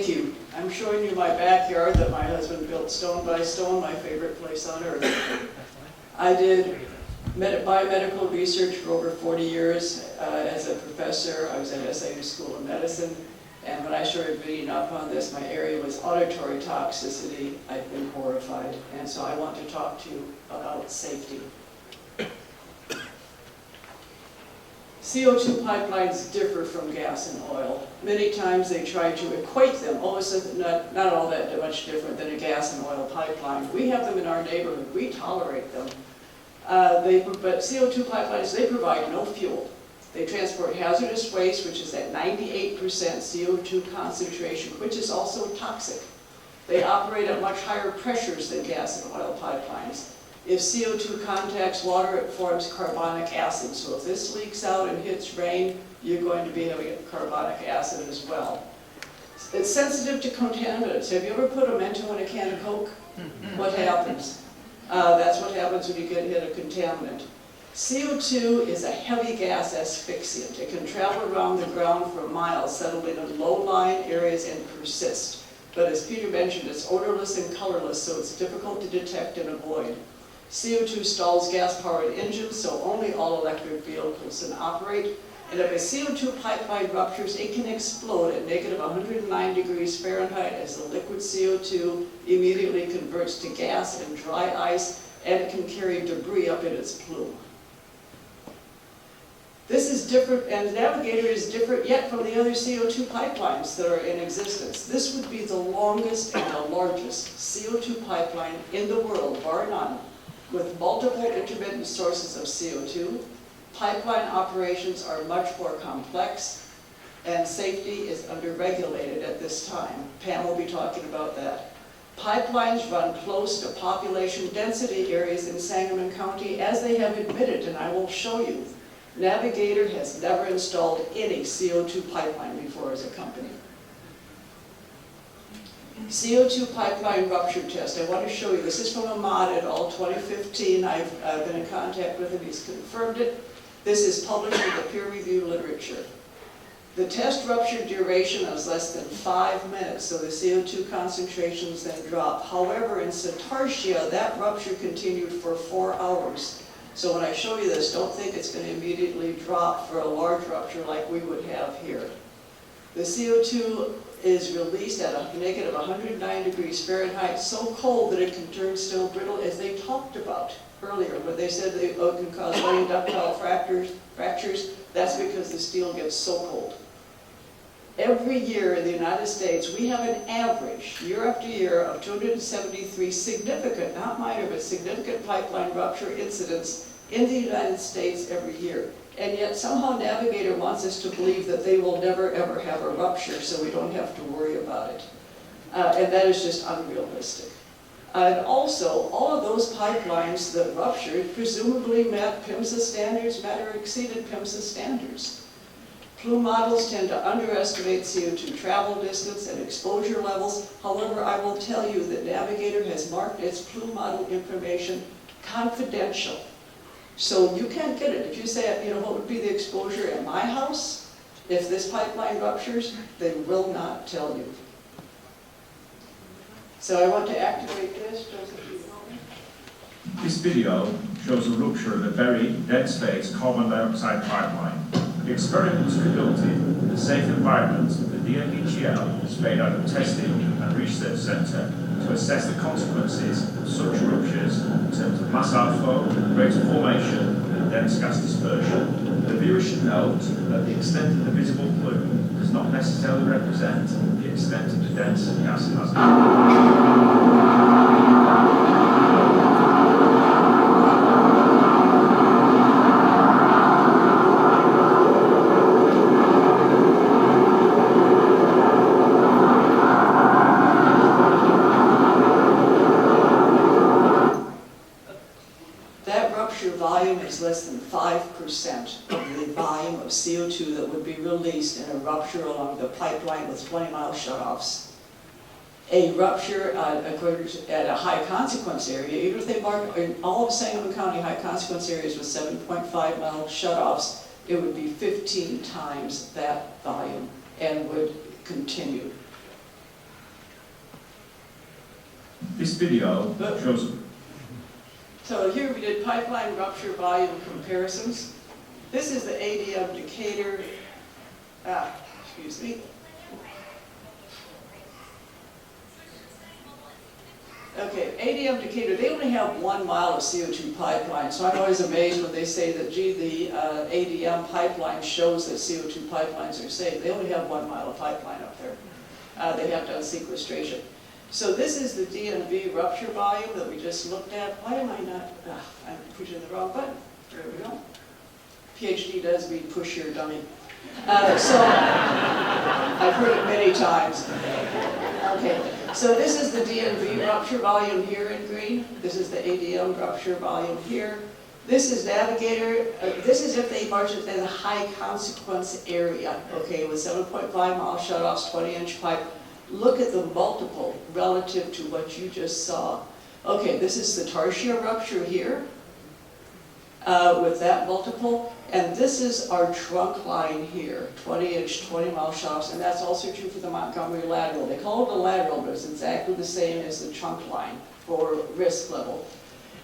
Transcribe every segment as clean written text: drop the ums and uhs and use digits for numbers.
Thank you. I'm showing you my backyard that my husband built stone by stone, my favorite place on earth. I did biomedical research for over 40 years as a professor. I was at SIU School of Medicine, and when I started reading up on this, my area was auditory toxicity. I've been horrified, and so I want to talk to you about safety. CO2 pipelines differ from gas and oil. Many times they try to equate them. Oh, it's not all that much different than a gas and oil pipeline. We have them in our neighborhood. We tolerate them. But CO2 pipelines, they provide no fuel. They transport hazardous waste, which is at 98% CO2 concentration, which is also toxic. They operate at much higher pressures than gas and oil pipelines. If CO2 contacts water, it forms carbonic acid. So if this leaks out and hits rain, you're going to be having carbonic acid as well. It's sensitive to contaminants. Have you ever put a Mento in a can of Coke? What happens? That's what happens when you get hit a contaminant. CO2 is a heavy gas asphyxiant. It can travel around the ground for miles, settling in low-lying areas and persist. But as Peter mentioned, it's odorless and colorless, so it's difficult to detect and avoid. CO2 stalls gas-powered engines, so only all-electric vehicles can operate. And if a CO2 pipeline ruptures, it can explode at negative 109 degrees Fahrenheit as the liquid CO2 immediately converts to gas and dry ice, and it can carry debris up in its plume. This is different, and Navigator is different yet from the other CO2 pipelines that are in existence. This would be the longest and the largest CO2 pipeline in the world, bar none, with multiple intermittent sources of CO2. Pipeline operations are much more complex, and safety is under-regulated at this time. Pam will be talking about that. Pipelines run close to population density areas in Sangamon County, as they have admitted, and I will show you. Navigator has never installed any CO2 pipeline before as a company. CO2 pipeline rupture test. I want to show you. This is from Ahmad et al. 2015. I've been in contact with him. He's confirmed it. This is published in the peer-reviewed literature. The test rupture duration was less than 5 minutes, so the CO2 concentrations then drop. However, in Satartia, that rupture continued for 4 hours. So when I show you this, don't think it's going to immediately drop for a large rupture like we would have here. The CO2 is released at a negative 109 degrees Fahrenheit, so cold that it can turn steel brittle, as they talked about earlier, where they said they can cause running ductile fractures. That's because the steel gets so cold. Every year in the United States, we have an average, year after year, of 273 significant, not minor, but significant pipeline rupture incidents in the United States every year. And yet somehow Navigator wants us to believe that they will never ever have a rupture, so we don't have to worry about it. And that is just unrealistic. And also, all of those pipelines that ruptured presumably met PHMSA standards, met or exceeded PHMSA standards. Plume models tend to underestimate CO2 travel distance and exposure levels. However, I will tell you that Navigator has marked its plume model information confidential. So you can't get it. If you say, you know, what would be the exposure at my house if this pipeline ruptures, they will not tell you. So I want to activate this. This video shows a rupture of a very dense phase carbon dioxide pipeline. The experiment was conducted in a safe environment. The DNVGL is made out of testing and research centre to assess the consequences of such ruptures in terms of mass outflow, rate of formation, and dense gas dispersion. The viewer should note that the extent of the visible plume does not necessarily represent the extent of the dense gas hazard. Less than 5% of the volume of CO2 that would be released in a rupture along the pipeline with 20-mile shutoffs. A rupture at a high consequence area, even if they mark in all of Sangamon County high consequence areas with 7.5-mile shutoffs, it would be 15 times that volume and would continue. This video shows. So here we did pipeline rupture volume comparisons. This is the ADM Decatur, excuse me. Okay, ADM Decatur, they only have 1 mile of CO2 pipeline, so I'm always amazed when they say that, gee, the ADM pipeline shows that CO2 pipelines are safe. They only have 1 mile of pipeline up there. They have done sequestration. So this is the DNV rupture volume that we just looked at. Why am I not, I'm pushing the wrong button. There we go. PhD does mean push your dummy. So I've heard it many times. Okay, so this is the DNV rupture volume here in green. This is the ADM rupture volume here. This is Navigator. This is if they march it in a high consequence area, okay, with 7.5 mile shutoffs, 20-inch pipe. Look at the multiple relative to what you just saw. Okay, this is the Tarsia rupture here with that multiple. And this is our trunk line here, 20-inch, 20-mile shutoffs, and that's also true for the Montgomery lateral. They call it a lateral, but it's exactly the same as the trunk line for risk level.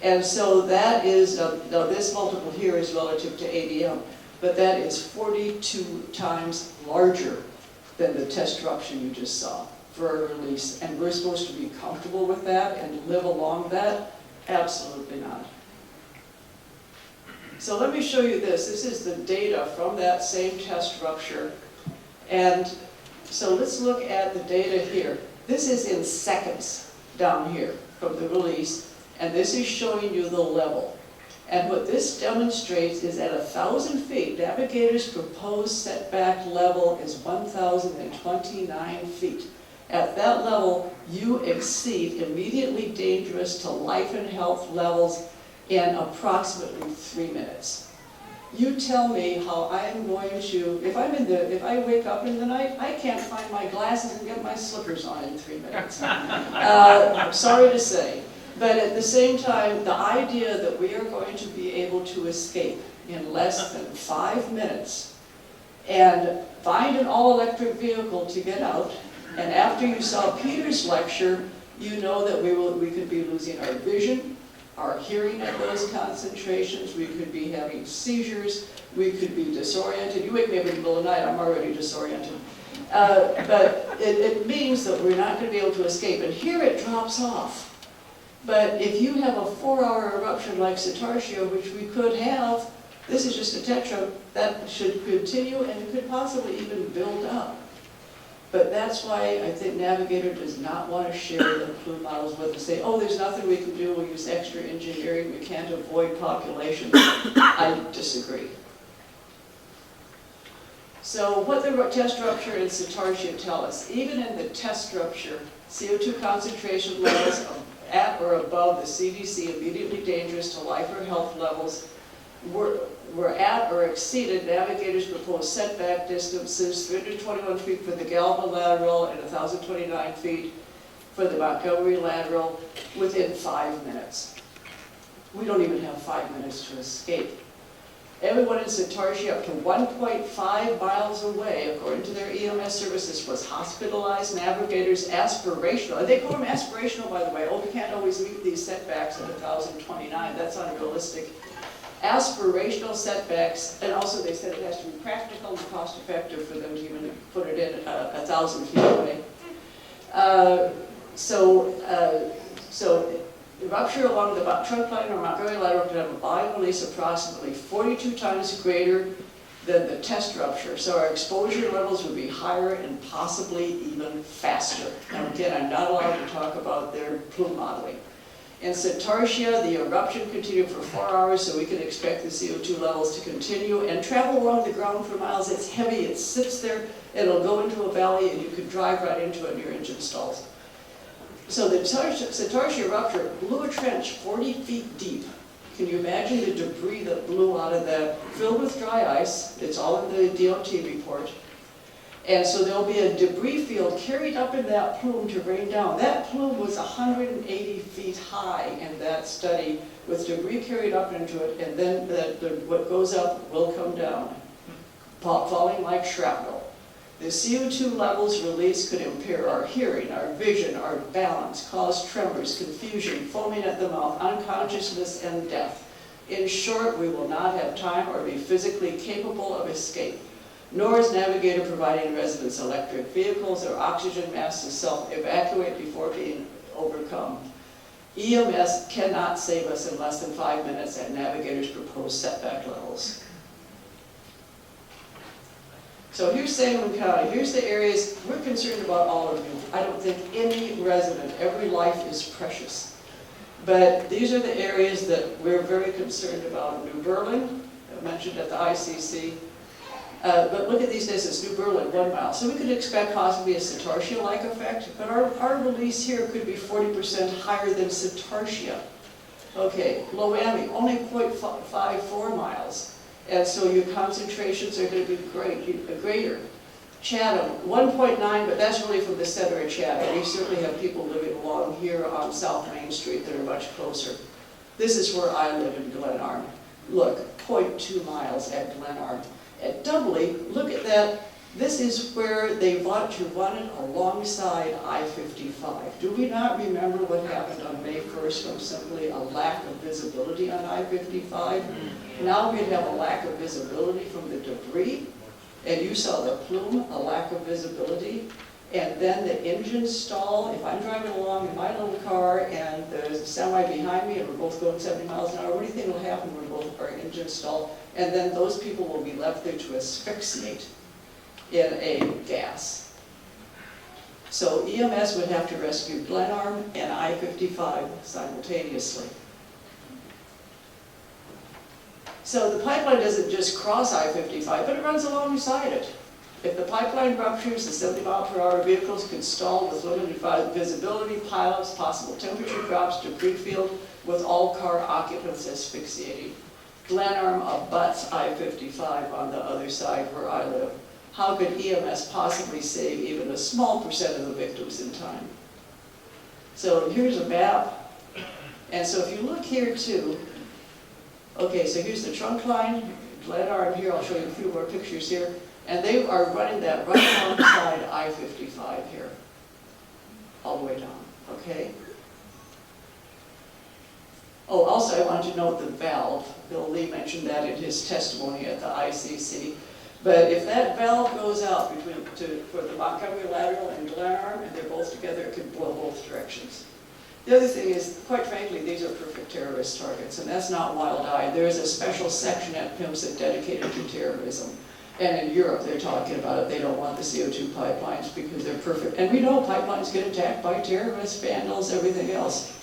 And so that is, now this multiple here is relative to ADM, but that is 42 times larger than the test rupture you just saw for a release. And we're supposed to be comfortable with that and live along that? Absolutely not. So let me show you this. This is the data from that same test rupture. And so let's look at the data here. This is in seconds down here from the release, and this is showing you the level. And what this demonstrates is at 1,000 feet, Navigator's proposed setback level is 1,029 feet. At that level, you exceed immediately dangerous to life and health levels in approximately 3 minutes. You tell me how I'm going to, if I wake up in the night, I can't find my glasses and get my slippers on in 3 minutes. I'm sorry to say. But at the same time, the idea that we are going to be able to escape in less than 5 minutes and find an all-electric vehicle to get out, and after you saw Peter's lecture, you know that we could be losing our vision, our hearing at those concentrations, we could be having seizures, we could be disoriented. You wake me up in the middle of the night, I'm already disoriented. But it means that we're not going to be able to escape. And here it drops off. But if you have a 4-hour eruption like Satartia, which we could have, this is just a tetra, that should continue and could possibly even build up. But that's why I think Navigator does not want to share the plume models with us. Say, oh, there's nothing we can do, we'll use extra engineering, we can't avoid population. I disagree. So what the test rupture and Satartia tell us, even in the test rupture, CO2 concentration levels at or above the CDC immediately dangerous to life or health levels were at or exceeded Navigator's proposed setback distances, 321 feet for the Galva lateral and 1,029 feet for the Montgomery lateral, within 5 minutes. We don't even have 5 minutes to escape. Everyone in Satartia up to 1.5 miles away, according to their EMS services, was hospitalized. Navigator's aspirational, and they call them aspirational, by the way. Oh, we can't always meet these setbacks at 1,029. That's unrealistic. Aspirational setbacks, and also they said it has to be practical and cost effective for them to even put it in 1,000 feet away. So the rupture along the trunk line or Montgomery lateral could have a volume release approximately 42 times greater than the test rupture. So our exposure levels would be higher and possibly even faster. Now again, I'm not allowed to talk about their plume modeling. In Satartia, the eruption continued for 4 hours, so we can expect the CO2 levels to continue and travel along the ground for miles. It's heavy, it sits there, it'll go into a valley, and you could drive right into it, and your engine stalls. So the Satartia rupture blew a trench 40 feet deep. Can you imagine the debris that blew out of that, filled with dry ice? It's all in the DOT report. And so there'll be a debris field carried up in that plume to rain down. That plume was 180 feet high in that study, with debris carried up into it, and then what goes up will come down, falling like shrapnel. The CO2 levels released could impair our hearing, our vision, our balance, cause tremors, confusion, foaming at the mouth, unconsciousness, and death. In short, we will not have time or be physically capable of escape. Nor is Navigator providing residents electric vehicles or oxygen masks to self-evacuate before being overcome. EMS cannot save us in less than 5 minutes at Navigator's proposed setback levels. So here's Sangamon County, here's the areas, we're concerned about all of you. I don't think any resident, every life is precious. But these are the areas that we're very concerned about. New Berlin, mentioned at the ICC. But look at these distances, New Berlin, 1 mile. So we could expect possibly a Cetartia-like effect, but our release here could be 40% higher than Cetartia. Okay, Loami, only 0.54 miles. And so your concentrations are going to be greater. Chatham, 1.9, but that's really from the center of Chatham. We certainly have people living along here on South Main Street that are much closer. This is where I live in Glenarm. Look, 0.2 miles at Glenarm. At Dudley, look at that. This is where they want to run it alongside I-55. Do we not remember what happened on May 1st from simply a lack of visibility on I-55? Now we'd have a lack of visibility from the debris, and you saw the plume, a lack of visibility, and then the engine stall. If I'm driving along in my little car and there's a semi behind me and we're both going 70 miles an hour, what do you think will happen when both our engines stall? And then those people will be left there to asphyxiate in a gas. So EMS would have to rescue Glenarm and I-55 simultaneously. So the pipeline doesn't just cross I-55, but it runs alongside it. If the pipeline ruptures, the 70-mile-per-hour vehicles could stall with limited visibility, pileups, possible temperature drops, debris field, with all car occupants asphyxiating. Glenarm abuts I-55 on the other side where I live. How could EMS possibly save even a small percent of the victims in time? So here's a map. And so if you look here too, okay, so here's the trunk line, Glenarm here, I'll show you a few more pictures here. And they are running that right alongside I-55 here, all the way down, okay? Oh, also I wanted to note the valve. Bill Lee mentioned that in his testimony at the ICC. But if that valve goes out for the Montgomery lateral and Glenarm, and they're both together, it could blow both directions. The other thing is, quite frankly, these are perfect terrorist targets, and that's not wild-eyed. There is a special section at PIMS dedicated to terrorism. And in Europe, they're talking about it. They don't want the CO2 pipelines because they're perfect. And we know pipelines get attacked by terrorists, vandals, everything else.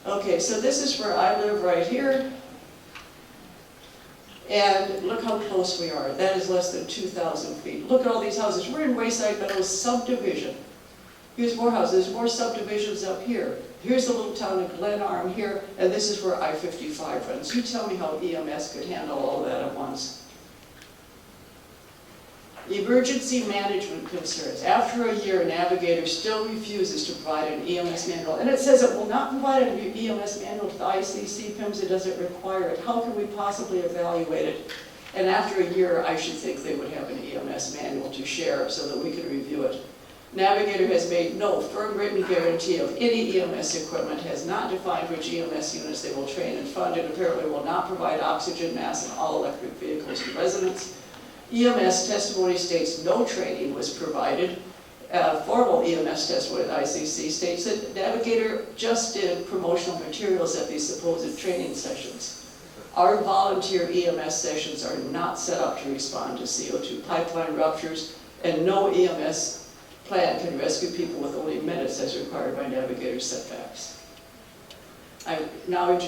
Okay, so this is where I live right here. And look how close we are. That is less than 2,000 feet. Look at all these houses. We're in Wayside Meadows subdivision. Here's more houses. There's more subdivisions up here. Here's the little town of Glenarm here, and this is where I-55 runs. You tell me how EMS could handle all of that at once. Emergency management concerns. After a year, Navigator still refuses to provide an EMS manual. And it says it will not provide an EMS manual to the ICC PIMS. It doesn't require it. How can we possibly evaluate it? And after a year, I should think they would have an EMS manual to share so that we can review it. Navigator has made no firm written guarantee of any EMS equipment, has not defined which EMS units they will train and fund, and apparently will not provide oxygen masks in all electric vehicles to residents. EMS testimony states no training was provided. Formal EMS testimony at ICC states that Navigator just did promotional materials at these supposed training sessions. Our volunteer EMS sessions are not set up to respond to CO2 pipeline ruptures, and no EMS plan can rescue people with only minutes as required by Navigator setbacks. I now